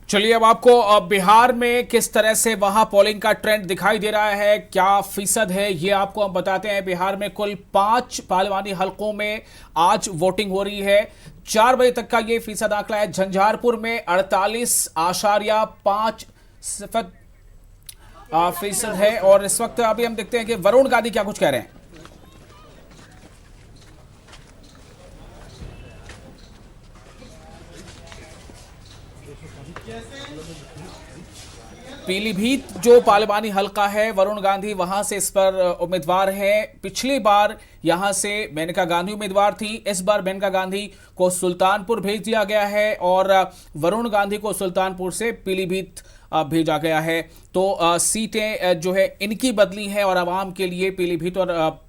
चलिए अब आपको बिहार में किस तरह से वहां पोलिंग का ट्रेंड दिखाई दे रहा है, क्या फीसद है, ये आपको हम बताते हैं। बिहार में कुल 5 पार्लिमानी हलकों में आज वोटिंग हो रही है। 4 बजे तक का ये फीसद आंकड़ा है। झंझारपुर में 48.5% फीसद है। और इस वक्त अभी हम देखते हैं कि वरुण गांधी क्या कुछ कह रहे हैं। पीलीभीत जो पार्लिमानी हलका है, वरुण गांधी वहां से इस पर उम्मीदवार हैं। पिछली बार यहां से मेनका गांधी उम्मीदवार थी। इस बार मेनका गांधी को सुल्तानपुर भेज दिया गया है और वरुण गांधी को सुल्तानपुर से पीलीभीत भेजा गया है। तो सीटें जो है इनकी बदली है और आवाम के लिए पीलीभीत और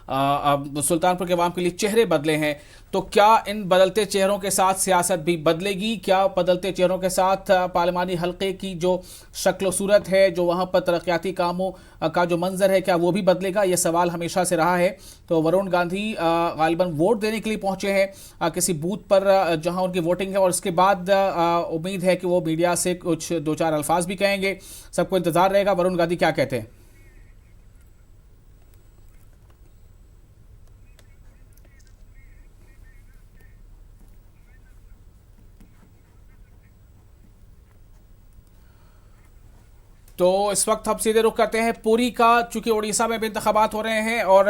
सुल्तानपुर के अवाम के लिए चेहरे बदले हैं। तो क्या इन बदलते चेहरों के साथ सियासत भी बदलेगी? क्या बदलते चेहरों के साथ पार्लिमानी हलके की जो शक्ल सूरत है, जो वहां पर तरक्याती कामों का जो मंजर है, क्या वो भी बदलेगा? यह सवाल हमेशा से रहा है। तो वरुण गांधी गालिबन वोट देने के लिए पहुंचे हैं किसी बूथ पर जहां उनकी वोटिंग है और उसके बाद उम्मीद है कि वो मीडिया से कुछ 2-4 अल्फाज भी कहेंगे। सबको इंतजार रहेगा वरुण गांधी क्या कहते हैं। तो इस वक्त हम सीधे रुख करते हैं पुरी का, चूंकि उड़ीसा में भी इंतखाबात हो रहे हैं और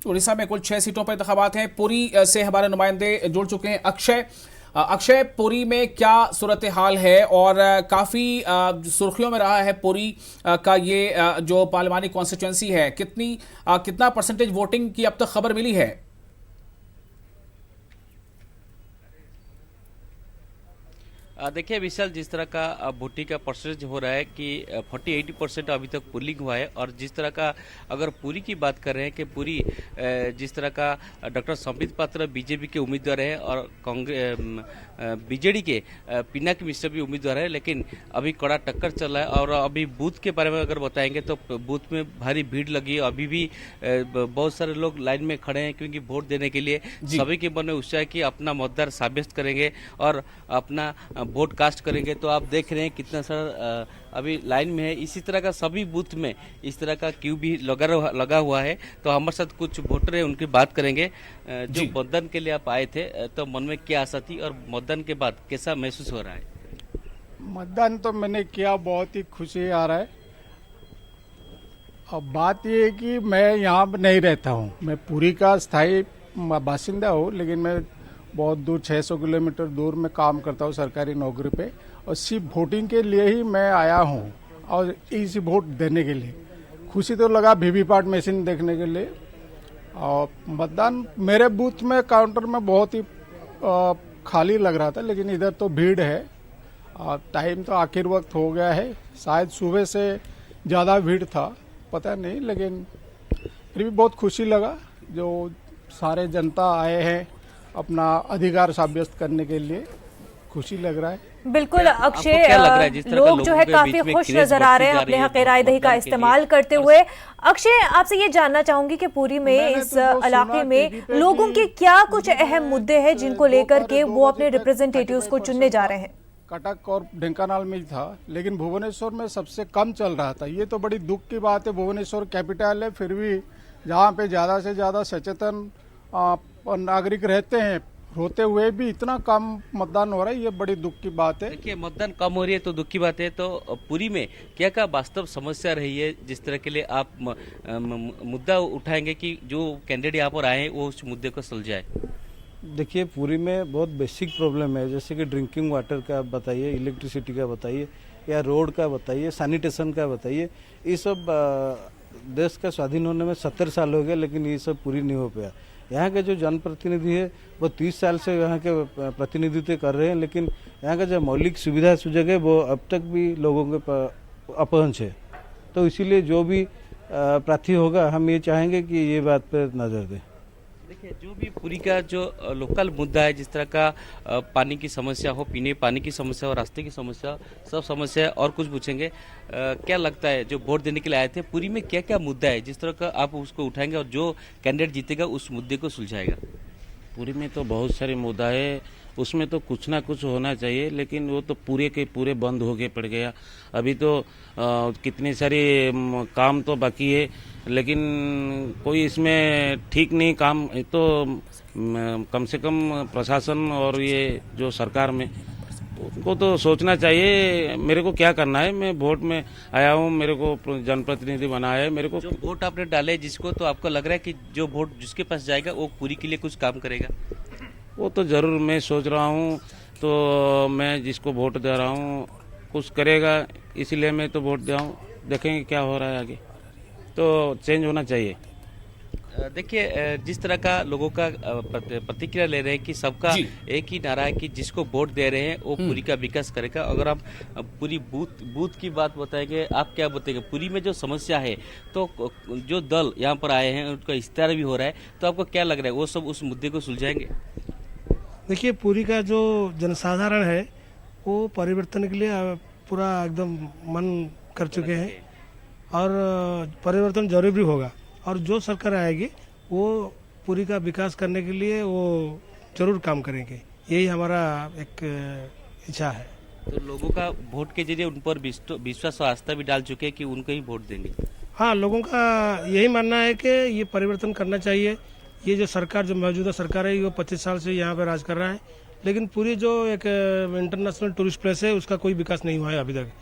उड़ीसा में कुल 6 सीटों पर इंतखाबात हैं। पुरी से हमारे नुमाइंदे जुड़ चुके हैं। अक्षय, पुरी में क्या सूरत हाल है? और काफ़ी सुर्खियों में रहा है पुरी का ये जो पार्लिमानी कॉन्स्टिट्यूंसी है। कितना परसेंटेज वोटिंग की अब तक खबर मिली है? देखिए विशाल, जिस तरह का वोटिंग का परसेंटेज हो रहा है कि 40-80% अभी तक पोलिंग हुआ है। और जिस तरह का अगर पुरी की बात कर रहे हैं कि पुरी जिस तरह का डॉक्टर संबित पात्र बीजेपी के उम्मीदवार है और कांग्रेस बीजेडी के पिनाकी मिश्रा भी उम्मीदवार है, लेकिन अभी कड़ा टक्कर चल रहा है। और अभी बूथ के बारे में अगर बताएंगे तो बूथ में भारी भीड़ लगी है। अभी भी बहुत सारे लोग लाइन में खड़े हैं क्योंकि वोट देने के लिए सभी के मन में उत्साह है कि अपना मतदार साब्यस्त करेंगे और अपना वोट कास्ट करेंगे। तो आप देख रहे हैं कितना सारा अभी लाइन में है। इसी तरह का सभी बूथ में इस तरह का क्यू भी लगा हुआ है। तो हमारे साथ कुछ वोटर है, उनकी बात करेंगे। जो मतदान के लिए आप आए थे तो मन में क्या आशा थी और मतदान के बाद कैसा महसूस हो रहा है? मतदान तो मैंने किया, बहुत ही खुशी आ रहा है। अब बात ये है कि मैं यहाँ पर नहीं रहता हूँ। मैं पुरी का स्थायी बासिंदा हूँ, लेकिन मैं बहुत दूर 600 किलोमीटर दूर में काम करता हूँ सरकारी नौकरी पे। और सिर्फ वोटिंग के लिए ही मैं आया हूँ और इसी वोट देने के लिए। खुशी तो लगा वीवीपैट मशीन देखने के लिए। और मतदान मेरे बूथ में काउंटर में बहुत ही खाली लग रहा था, लेकिन इधर तो भीड़ है। टाइम तो आखिर वक्त हो गया है, शायद सुबह से ज़्यादा भीड़ था, पता नहीं। लेकिन फिर भी बहुत खुशी लगा जो सारे जनता आए हैं अपना अधिकार साब्यस्त करने के लिए। खुशी लग रहा है। बिल्कुल अक्षय, लोग जो है काफी खुश नजर आ रहे हैं अपने हक राय दही का इस्तेमाल करते हुए। अक्षय, आपसे ये जानना चाहूंगी कि पुरी में इस इलाके में लोगों के क्या कुछ अहम मुद्दे हैं जिनको लेकर के वो अपने रिप्रेजेंटेटिव्स को चुनने जा रहे हैं? कटक और ढेंकानाल में ही था, लेकिन भुवनेश्वर में सबसे कम चल रहा था। ये तो बड़ी दुख की बात है। भुवनेश्वर कैपिटल है, फिर भी जहाँ पे ज्यादा से ज्यादा सचेतन नागरिक रहते हैं, होते हुए भी इतना कम मतदान हो रहा है, ये बड़ी दुख की बात है। देखिए, मतदान कम हो रही है तो दुख की बात है। तो पुरी में क्या क्या वास्तव समस्या रही है जिस तरह के लिए आप मुद्दा उठाएंगे कि जो कैंडिडेट यहाँ पर आए हैं वो उस मुद्दे को सुलझाए? देखिए, पुरी में बहुत बेसिक प्रॉब्लम है, जैसे कि ड्रिंकिंग वाटर का बताइए, इलेक्ट्रिसिटी का बताइए, या रोड का बताइए, सैनिटेशन का बताइए। ये सब देश का स्वाधीन होने में 70 साल हो गए, लेकिन ये सब पूरी नहीं हो पाया। यहाँ के जो जनप्रतिनिधि है वो 30 साल से यहाँ के प्रतिनिधित्व कर रहे हैं, लेकिन यहाँ का जो मौलिक सुविधा सुजग है वो अब तक भी लोगों के अपहंच है। तो इसीलिए जो भी प्रार्थी होगा, हम ये चाहेंगे कि ये बात पर नज़र दें। देखिए, जो भी पुरी का जो लोकल मुद्दा है, जिस तरह का पानी की समस्या हो, पीने पानी की समस्या हो, रास्ते की समस्या, सब समस्या है। और कुछ पूछेंगे, क्या लगता है जो वोट देने के लिए आए थे पुरी में क्या क्या मुद्दा है जिस तरह का आप उसको उठाएंगे और जो कैंडिडेट जीतेगा उस मुद्दे को सुलझाएगा? पुरी में तो बहुत सारे मुद्दा है, उसमें तो कुछ ना कुछ होना चाहिए, लेकिन वो तो पूरे के पूरे बंद हो के पड़ गया। अभी तो कितनी सारी काम तो बाकी है, लेकिन कोई इसमें ठीक नहीं काम। तो कम से कम प्रशासन और ये जो सरकार में उनको तो सोचना चाहिए मेरे को क्या करना है। मैं वोट में आया हूँ, मेरे को जनप्रतिनिधि बनाया है, मेरे को जो वोट आपने डाले जिसको, तो आपको लग रहा है कि जो वोट जिसके पास जाएगा वो पूरी के लिए कुछ काम करेगा? वो तो जरूर मैं सोच रहा हूँ, तो मैं जिसको वोट दे रहा हूँ कुछ करेगा, इसलिए मैं तो वोट दे रहा हूँ। देखेंगे क्या हो रहा है आगे, तो चेंज होना चाहिए। देखिए, जिस तरह का लोगों का प्रतिक्रिया ले रहे हैं कि सबका एक ही नारा है कि जिसको वोट दे रहे हैं वो पुरी का विकास करेगा। अगर आप पूरी बूथ की बात बताएंगे, आप क्या बताएंगे पुरी में जो समस्या है, तो जो दल यहाँ पर आए हैं उनका इस्तेमाल भी हो रहा है, तो आपको क्या लग रहा है वो सब उस मुद्दे को सुलझाएंगे? देखिए, पुरी का जो जनसाधारण है वो परिवर्तन के लिए पूरा एकदम मन कर चुके हैं और परिवर्तन जरूर भी होगा। और जो सरकार आएगी वो पुरी का विकास करने के लिए वो जरूर काम करेंगे, यही हमारा एक इच्छा है। तो लोगों का वोट के जरिए उन पर विश्वास और आस्था भी डाल चुके हैं कि उनको ही वोट देंगे। हाँ, लोगों का यही मानना है कि ये परिवर्तन करना चाहिए। ये जो सरकार, जो मौजूदा सरकार है, वो 25 साल से यहाँ पर राज कर रहा है, लेकिन पूरी जो एक इंटरनेशनल टूरिस्ट प्लेस है उसका कोई विकास नहीं हुआ है अभी तक।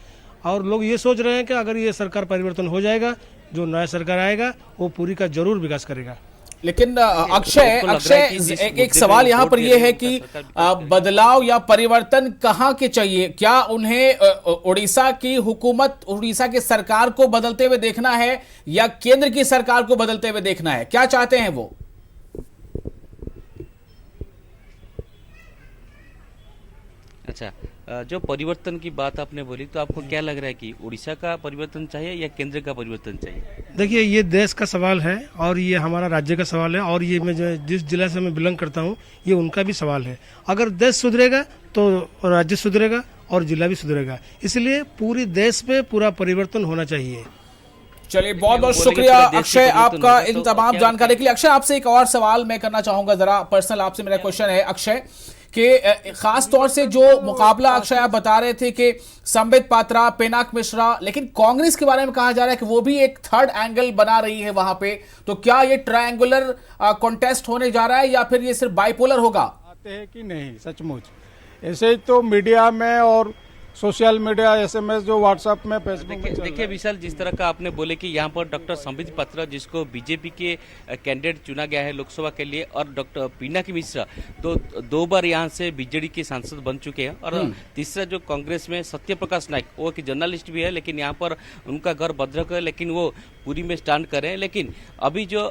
और लोग ये सोच रहे हैं कि अगर ये सरकार परिवर्तन हो जाएगा, जो नया सरकार आएगा वो पुरी का जरूर विकास करेगा। लेकिन अक्षय एक सवाल यहाँ पर यह है कि बदलाव या परिवर्तन कहाँ के चाहिए? क्या उन्हें उड़ीसा की हुकूमत, उड़ीसा की सरकार को बदलते हुए देखना है या केंद्र की सरकार को बदलते हुए देखना है? क्या चाहते हैं वो? अच्छा, जो परिवर्तन की बात आपने बोली, तो आपको क्या लग रहा है कि उड़ीसा का परिवर्तन चाहिए या केंद्र का परिवर्तन चाहिए? देखिए, ये देश का सवाल है और ये हमारा राज्य का सवाल है, और ये मैं जिस जिला से मैं बिलोंग करता हूँ ये उनका भी सवाल है। अगर देश सुधरेगा तो राज्य सुधरेगा और जिला भी सुधरेगा, इसलिए पूरी देश में पूरा परिवर्तन होना चाहिए। चलिए, बहुत बहुत शुक्रिया अक्षय आपका इन तमाम जानकारी के लिए। अक्षय, आपसे एक और सवाल मैं करना चाहूंगा, जरा पर्सनल आपसे मेरा क्वेश्चन है अक्षय, कि खास तौर से जो मुकाबला अक्षय आप बता रहे थे कि संबित पात्रा, पिनाक मिश्रा, लेकिन कांग्रेस के बारे में कहा जा रहा है कि वो भी एक थर्ड एंगल बना रही है वहां पे, तो क्या ये ट्रायंगुलर कॉन्टेस्ट होने जा रहा है या फिर ये सिर्फ बाइपोलर होगा? आते हैं कि नहीं, सचमुच ऐसे ही तो मीडिया में और सोशल मीडिया, एसएमएस, जो व्हाट्सएप में, फेसबुक में। देखिए विशाल, जिस तरह का आपने बोले कि यहाँ पर डॉक्टर संबित पात्रा, जिसको बीजेपी के कैंडिडेट चुना गया है लोकसभा के लिए, और डॉक्टर पिनाकी मिश्रा तो 2 बार यहाँ से बीजेडी के सांसद बन चुके हैं, और तीसरा जो कांग्रेस में सत्य प्रकाश नायक, वो एक जर्नलिस्ट भी है, लेकिन यहाँ पर उनका घर भद्रक है, लेकिन वो पुरी में स्टैंड कर रहे हैं। लेकिन अभी जो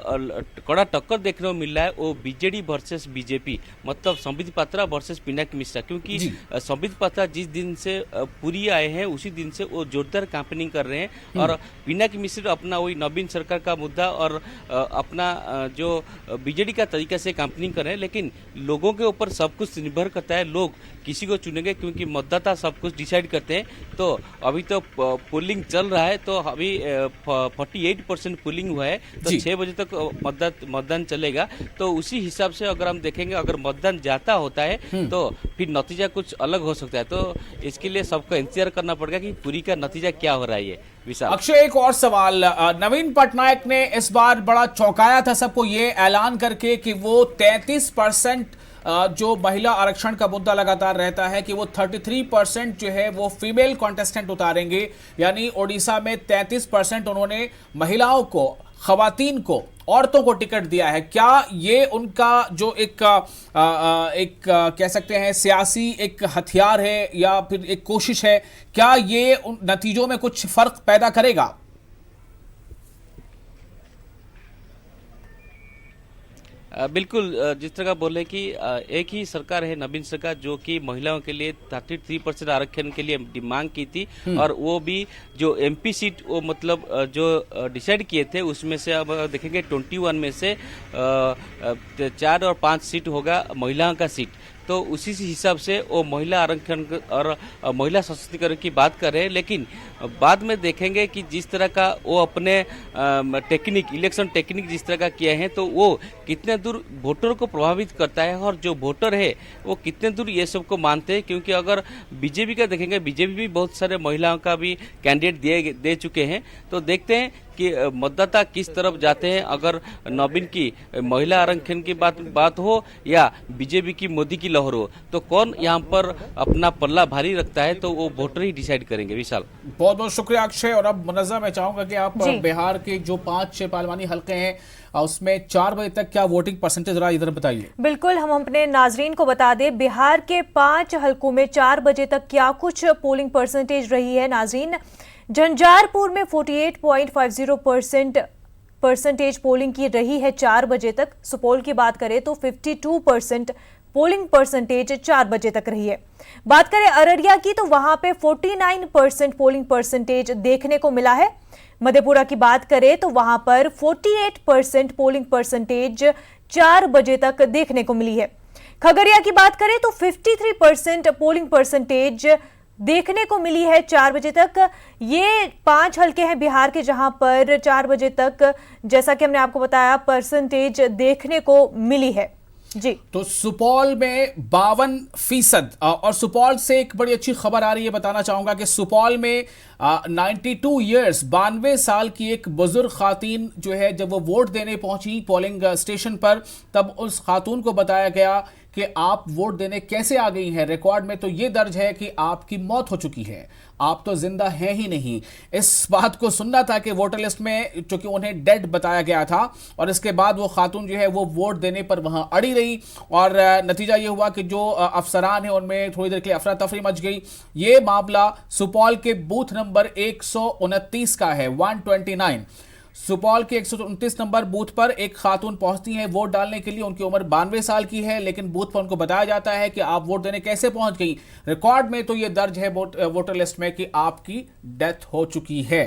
कड़ा टक्कर देखने को मिल रहा है वो बीजेडी वर्सेस बीजेपी, मतलब संबित पात्रा वर्सेस पिनाकी मिश्रा, क्योंकि संबित पात्रा जिस दिन से पुरी आए हैं उसी दिन से वो जोरदार कैंपेनिंग कर रहे हैं, और पिनाकी मिश्रा अपना वही नवीन सरकार का मुद्दा और अपना जो बीजेडी का तरीका से कैंपेनिंग कर रहे हैं। लेकिन लोगों के ऊपर सब कुछ निर्भर करता है, लोग किसी को चुनेंगे, क्योंकि मतदाता सब कुछ डिसाइड करते हैं। तो अभी तो पोलिंग चल रहा है, तो अभी 48% पोलिंग हुआ है, तो 6 बजे तक मतदान चलेगा। तो उसी हिसाब से अगर हम देखेंगे, अगर मतदान ज्यादा होता है तो फिर नतीजा कुछ अलग हो सकता है। तो इसके लिए सबको इंतजार करना पड़ेगा कि पुरी का नतीजा क्या हो रहा है। विशाल, अक्षय, एक और सवाल, नवीन पटनायक ने इस बार बड़ा चौंकाया था सबको ये ऐलान करके कि वो 33% जो महिला आरक्षण का मुद्दा लगातार रहता है कि वो 33% जो है वो फीमेल कॉन्टेस्टेंट उतारेंगे, यानी ओडिशा में 33% उन्होंने महिलाओं को, खवातीन को, औरतों को टिकट दिया है। क्या ये उनका जो एक कह सकते हैं सियासी एक हथियार है या फिर एक कोशिश है, क्या ये उन नतीजों में कुछ फर्क पैदा करेगा? बिल्कुल, जिस तरह का बोले कि एक ही सरकार है, नवीन सरकार, जो कि महिलाओं के लिए 33% आरक्षण के लिए मांग की थी, और वो भी जो एमपी सीट वो मतलब जो डिसाइड किए थे उसमें से अब देखेंगे 21 में से 4 और 5 सीट होगा महिलाओं का सीट। तो उसी हिसाब से वो महिला आरक्षण और महिला सशक्तिकरण की बात कर रहे हैं। लेकिन बाद में देखेंगे कि जिस तरह का वो अपने टेक्निक, इलेक्शन टेक्निक जिस तरह का किए हैं, तो वो कितने दूर वोटर को प्रभावित करता है और जो वोटर है वो कितने दूर ये सब को मानते हैं। क्योंकि अगर बीजेपी का देखेंगे, बीजेपी भी बहुत सारे महिलाओं का भी कैंडिडेट दे चुके हैं, तो देखते हैं कि मतदाता किस तरफ जाते हैं। अगर नवीन की महिला आरक्षण की बात हो या बीजेपी की मोदी की लहर हो, तो कौन यहाँ पर अपना पल्ला भारी रखता है, तो वो वोटर ही डिसाइड करेंगे। विशाल, बहुत बहुत शुक्रिया अक्षय। और अब मुनज़्ज़म, मैं चाहूंगा कि आप बिहार के जो 5-6 पार्लिमानी हल्के हैं उसमें 4 बजे तक क्या वोटिंग परसेंटेज रहा, इधर बताइए। बिल्कुल, हम अपने नाजरीन को बता दें, बिहार के 5 हल्कों में 4 बजे तक क्या कुछ पोलिंग परसेंटेज रही है। नाजरीन, झंझारपुर में 48.50% परसेंटेज पोलिंग की रही है 4 बजे तक। सुपौल की बात करें तो 52% पोलिंग परसेंटेज 4 बजे तक रही है। बात करें अररिया की तो वहां पे 49% पोलिंग परसेंटेज देखने को मिला है। मधेपुरा की बात करें तो वहां पर 48% पोलिंग परसेंटेज 4 बजे तक देखने को मिली है। खगड़िया की बात करें तो 53% पोलिंग परसेंटेज देखने को मिली है 4 बजे तक। ये 5 हल्के हैं बिहार के जहां पर 4 बजे तक, जैसा कि हमने आपको बताया, परसेंटेज देखने को मिली है। जी, तो सुपौल में 52%। और सुपौल से एक बड़ी अच्छी खबर आ रही है, बताना चाहूंगा कि सुपौल में 92 ईयर्स 92 साल की एक बुजुर्ग खातून जो है, जब वो वोट देने पहुंची पोलिंग स्टेशन पर, तब उस खातून को बताया गया कि आप वोट देने कैसे आ गई हैं। रिकॉर्ड में तो ये दर्ज है कि आपकी मौत हो चुकी है, आप तो जिंदा हैं ही नहीं। इस बात को सुनना था कि वोटर लिस्ट में चूंकि उन्हें डेड बताया गया था, और इसके बाद वो खातून जो है वो वोट देने पर वहां अड़ी रही, और नतीजा ये हुआ कि जो अफसरान हैं उनमें थोड़ी देर के लिए अफरा तफरी मच गई। ये मामला सुपौल के बूथ नंबर 129 का है, 129। सुपौल के 129 नंबर बूथ पर एक खातून पहुंचती हैं वोट डालने के लिए। उनकी उम्र 92 साल की है, लेकिन बूथ पर उनको बताया जाता है कि आप वोट देने कैसे पहुंच गई। रिकॉर्ड में तो ये दर्ज है वोटर लिस्ट में कि आपकी डेथ हो चुकी है।